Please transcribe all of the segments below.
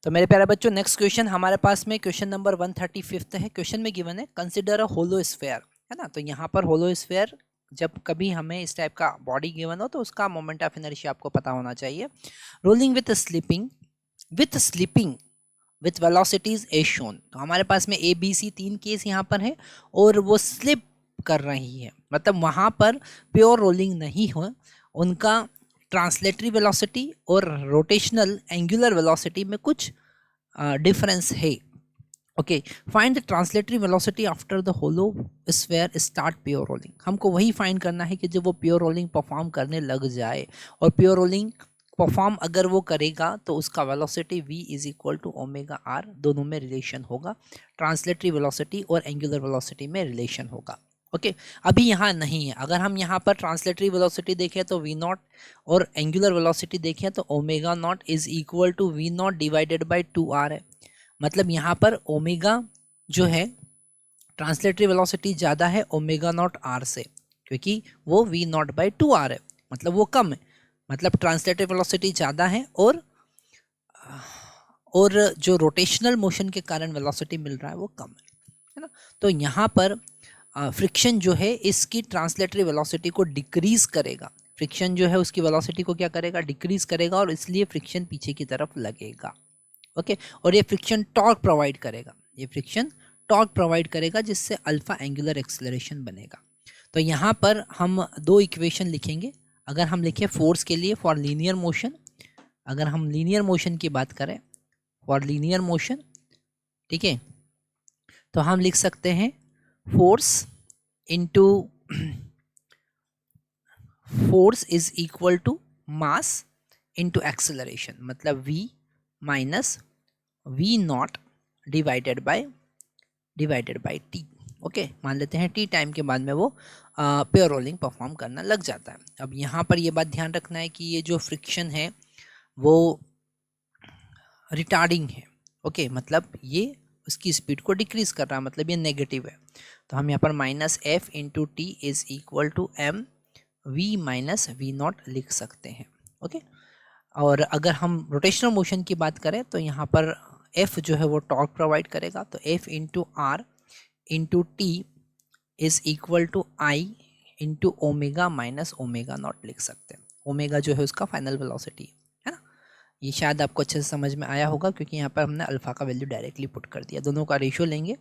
तो मेरे प्यारे बच्चों, नेक्स्ट क्वेश्चन हमारे पास में क्वेश्चन नंबर 135 है। क्वेश्चन में गिवन है कंसिडर अ होलो स्फेयर, है ना। तो यहाँ पर होलो स्फेयर, जब कभी हमें इस टाइप का बॉडी गिवन हो तो उसका मोमेंट ऑफ इनर्शिया आपको पता होना चाहिए। Rolling with with velocities as shown. तो हमारे पास में ए बी सी 3 केस यहाँ पर है और वो स्लिप कर रही है, मतलब वहाँ पर प्योर रोलिंग नहीं हो, उनका ट्रांसलेटरी वेलोसिटी और रोटेशनल एंगुलर वेलोसिटी में कुछ डिफरेंस है। Okay, find the translatory velocity after the hollow sphere start pure rolling. हमको वही फाइंड करना है कि जब वो प्योर रोलिंग परफॉर्म करने लग जाए, और प्योर रोलिंग परफॉर्म अगर वो करेगा तो उसका velocity v is equal to omega r, दोनों में रिलेशन होगा, ट्रांसलेटरी वेलोसिटी और एंगुलर वेलोसिटी में रिलेशन होगा। ओके, अभी यहाँ नहीं है। अगर हम यहाँ पर ट्रांसलेटरी वेलोसिटी देखें तो v नॉट, और एंगुलर वेलोसिटी देखें तो omega naught is equal to v naught divided by 2r है। मतलब यहाँ पर ओमेगा जो है, ट्रांसलेटरी वेलोसिटी ज़्यादा है ओमेगा नॉट आर से, क्योंकि वो v नॉट बाई 2r है, मतलब वो कम है। मतलब ट्रांसलेटरी वेलोसिटी ज़्यादा है और जो रोटेशनल मोशन के कारण वेलोसिटी मिल रहा है वो कम है ना। तो यहाँ पर फ्रिक्शन जो है इसकी ट्रांसलेटरी वेलोसिटी को डिक्रीज करेगा। फ्रिक्शन जो है उसकी वेलोसिटी को क्या करेगा, डिक्रीज करेगा, और इसलिए फ्रिक्शन पीछे की तरफ लगेगा। ओके, और ये फ्रिक्शन टॉर्क प्रोवाइड करेगा, ये फ्रिक्शन टॉर्क प्रोवाइड करेगा जिससे अल्फा एंगुलर एक्सेलरेशन बनेगा। तो यहाँ पर हम दो इक्वेशन लिखेंगे। अगर हम लिखें फोर्स के लिए फॉर लीनियर मोशन, अगर हम लीनियर मोशन की बात करें फॉर लीनियर मोशन, ठीक है, तो हम लिख सकते हैं force into force is equal to mass into acceleration, मतलब v minus v naught divided by t। ओके, मान लेते हैं t टाइम के बाद में वो प्योर रोलिंग परफॉर्म करना लग जाता है। अब यहाँ पर ये बात ध्यान रखना है कि ये जो फ्रिक्शन है वो रिटार्डिंग है। ओके, मतलब ये उसकी स्पीड को डिक्रीज कर रहा है, मतलब ये नेगेटिव है। तो हम यहाँ पर minus F into T is equal to M V minus V naught लिख सकते हैं। ओके, और अगर हम रोटेशनल मोशन की बात करें तो यहाँ पर एफ जो है वो टॉर्क प्रोवाइड करेगा, तो F into R into T is equal to I into omega minus omega naught लिख सकते हैं। ओमेगा जो है उसका फाइनल वेलोसिटी है ना। ये शायद आपको अच्छे से समझ में आया होगा, क्योंकि यहाँ पर हमने अल्फा का वैल्यू डायरेक्टली पुट कर दिया। दोनों का रेशियो लेंगे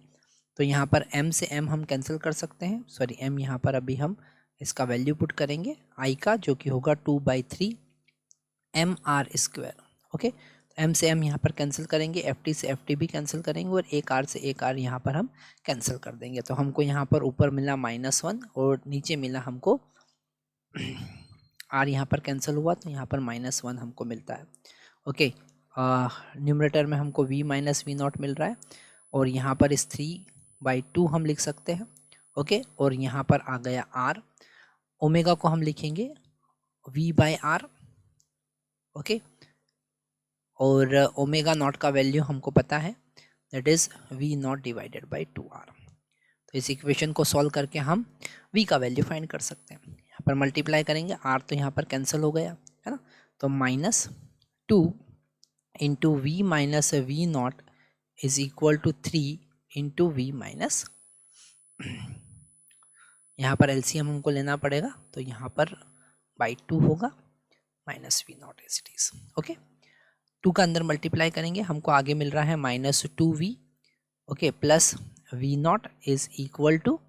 तो यहाँ पर m से m हम कैंसिल कर सकते हैं, सॉरी m यहाँ पर अभी हम इसका वैल्यू पुट करेंगे i का, जो कि होगा 2/3 mr²। ओके, m से m यहाँ पर कैंसिल करेंगे, ft से ft भी कैंसिल करेंगे, और एक r से एक r यहाँ पर हम कैंसिल कर देंगे। तो हमको यहाँ पर ऊपर मिला -1 और नीचे मिला हमको r यहाँ पर कैंसिल हुआ तो यहाँ पर -1 हमको मिलता है। ओके, न्यूमरेटर में हमको v माइनस वी नॉट मिल रहा है, और यहाँ पर इस 3/2 हम लिख सकते हैं। ओके, और यहाँ पर आ गया r, ओमेगा को हम लिखेंगे v/r। ओके, और ओमेगा नॉट का वैल्यू हमको पता है, that is v naught divided by 2r। तो इस इक्वेशन को सॉल्व करके हम v का वैल्यू फाइंड कर सकते हैं। यहाँ पर मल्टीप्लाई करेंगे, r तो यहाँ पर कैंसिल हो गया है ना, तो -2 into V minus V naught is equal to 3 into V minus, यहाँ पर एलसीएम हमको लेना पड़ेगा, तो यहाँ पर बाई 2 होगा minus V naught as it is. Okay, 2 का अंदर मल्टीप्लाई करेंगे, हमको आगे मिल रहा है -2v। Okay, plus V naught is equal to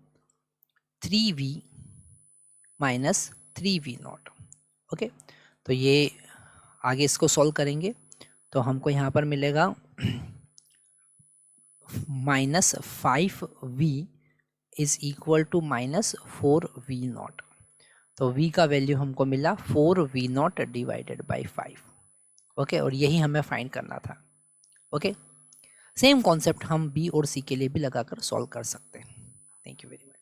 3v minus 3v naught. Okay, तो ये आगे इसको सॉल्व करेंगे तो हमको यहाँ पर मिलेगा -5v is equal to -4v naught. तो v का वैल्यू हमको मिला 4v not divided by 5। Okay, और यही हमें फाइंड करना था। ओके, सेम कॉन्सेप्ट हम b और c के लिए भी लगाकर सॉल्व कर सकते हैं। Thank you very much.